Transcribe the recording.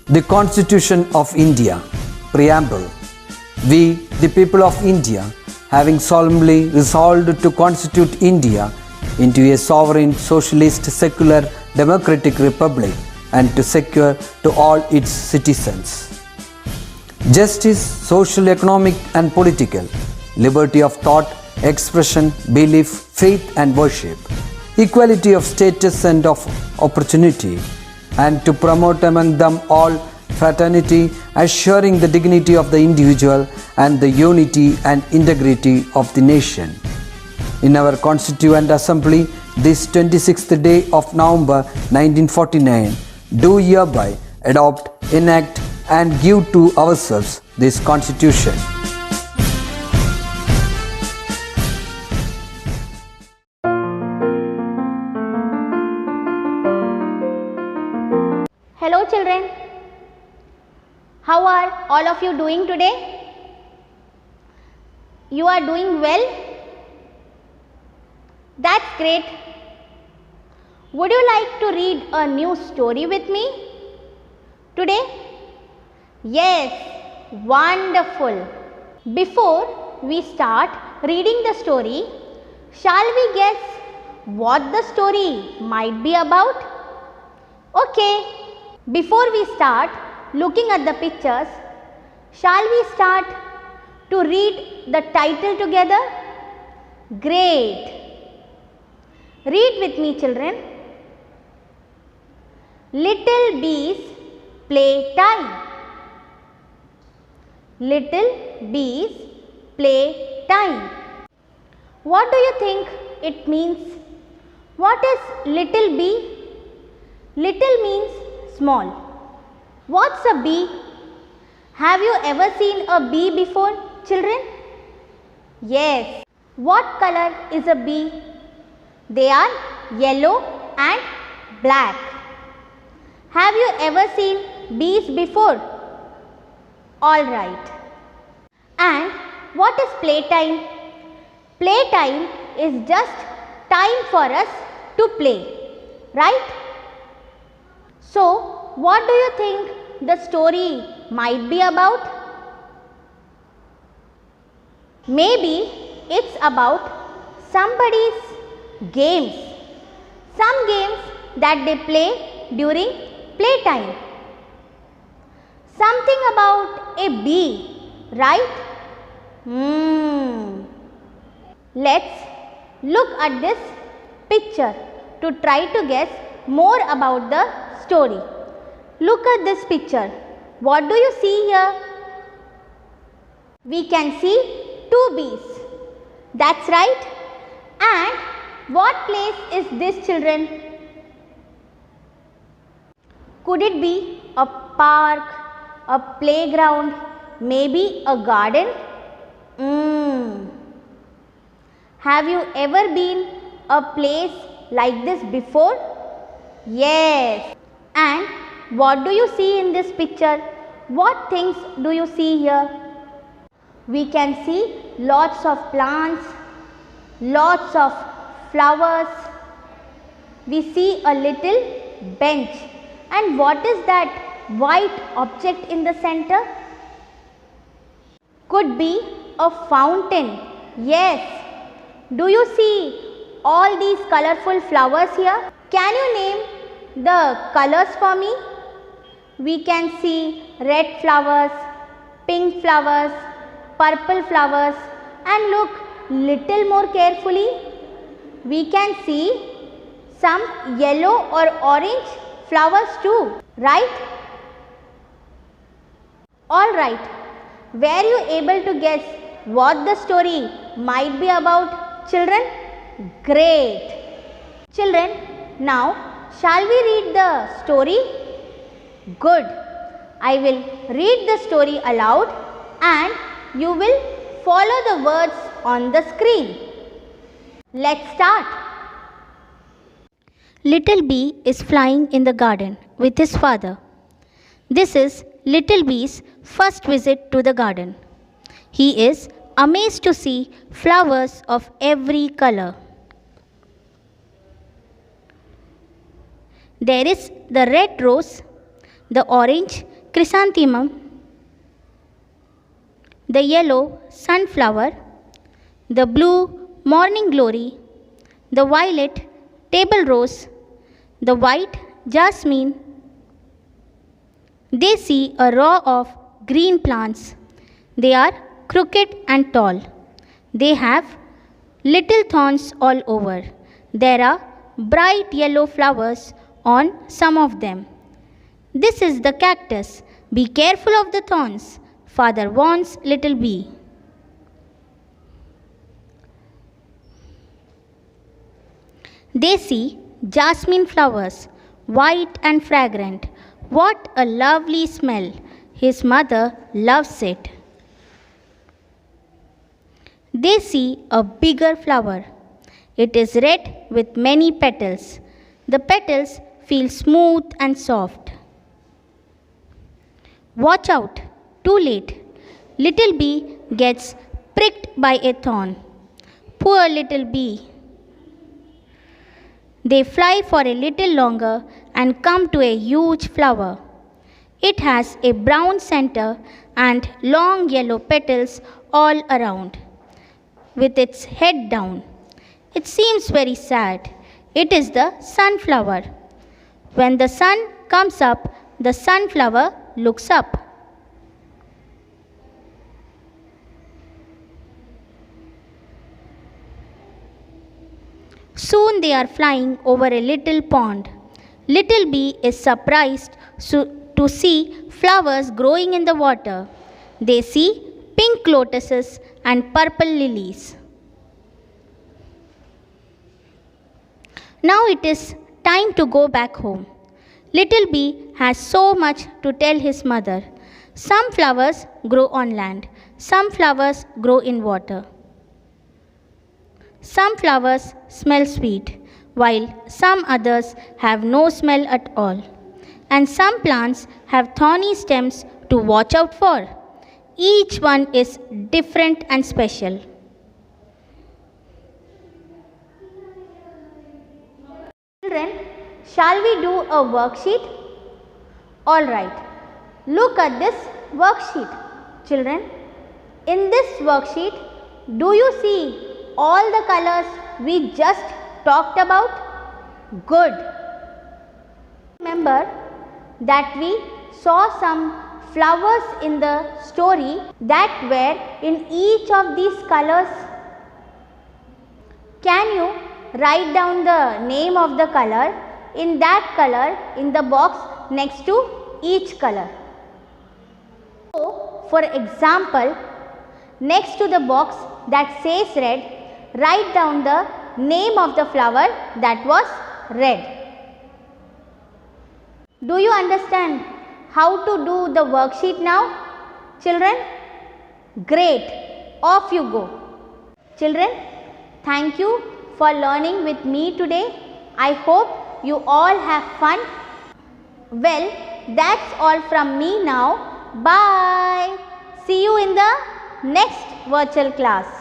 The Constitution of India, Preamble. We, the people of India, having solemnly resolved to constitute India into a sovereign, socialist, secular, democratic republic and to secure to all its citizens justice, social, economic and political, liberty of thought, expression, belief, faith and worship, equality of status and of opportunity, and to promote among them all fraternity, assuring the dignity of the individual and the unity and integrity of the nation. In our Constituent Assembly, this 26th day of November 1949, do hereby adopt, enact and give to ourselves this Constitution. Hello children, how are all of you doing today? You are doing well? That's great. Would you like to read a new story with me today? Yes, wonderful. Before we start reading the story, shall we guess what the story might be about? Okay. Before we start looking at the pictures, shall we start to read the title together? Great. Read with me children. Little Bees Play Time. Little Bees Play Time. What do you think it means? What is little bee? Little means small. What's a bee? Have you ever seen a bee before, children? Yes. What color is a bee? They are yellow and black. Have you ever seen bees before? Alright. And what is playtime? Playtime is just time for us to play, right? So, what do you think the story might be about? Maybe it's about somebody's games. Some games that they play during playtime. Something about a bee, right? Let's look at this picture to try to guess more about the story. Look at this picture. What do you see here? We can see two bees. That's right. And what place is this, children? Could it be a park, a playground, maybe a garden? Have you ever been a place like this before? Yes. And what do you see in this picture? What things do you see here? We can see lots of plants, lots of flowers. We see a little bench. And what is that white object in the center? Could be a fountain. Yes. Do you see all these colorful flowers here? Can you name the colors for me? We can see red flowers, pink flowers, purple flowers, and look little more carefully. We can see some yellow or orange flowers too, right? Alright, were you able to guess what the story might be about, children? Great. Children, now shall we read the story? Good. I will read the story aloud and you will follow the words on the screen. Let's start. Little Bee is flying in the garden with his father. This is Little Bee's first visit to the garden. He is amazed to see flowers of every color. There is the red rose, the orange chrysanthemum, the yellow sunflower, the blue morning glory, the violet table rose, the white jasmine. They see a row of green plants. They are crooked and tall. They have little thorns all over. There are bright yellow flowers on some of them. This is the cactus. Be careful of the thorns, Father warns little bee. They see jasmine flowers, white and fragrant. What a lovely smell! His mother loves it. They see a bigger flower. It is red with many petals. The petals feel smooth and soft. Watch out! Too late. Little bee gets pricked by a thorn. Poor little bee. They fly for a little longer and come to a huge flower. It has a brown center and long yellow petals all around, with its head down. It seems very sad. It is the sunflower. When the sun comes up, the sunflower looks up. Soon they are flying over a little pond. Little bee is surprised to see flowers growing in the water. They see pink lotuses and purple lilies. Now it is time to go back home. Little bee has so much to tell his mother. Some flowers grow on land. Some flowers grow in water. Some flowers smell sweet, while some others have no smell at all. And some plants have thorny stems to watch out for. Each one is different and special. Children, shall we do a worksheet? Alright, look at this worksheet. Children, in this worksheet, do you see all the colors we just talked about? Good. Remember that we saw some flowers in the story that were in each of these colors. Can you write down the name of the color in that color in the box next to each color? So, for example, next to the box that says red, write down the name of the flower that was red. Do you understand how to do the worksheet now? Children? Great. Off you go. Children, thank you for learning with me today. I hope you all have fun. Well, that's all from me now. Bye. See you in the next virtual class.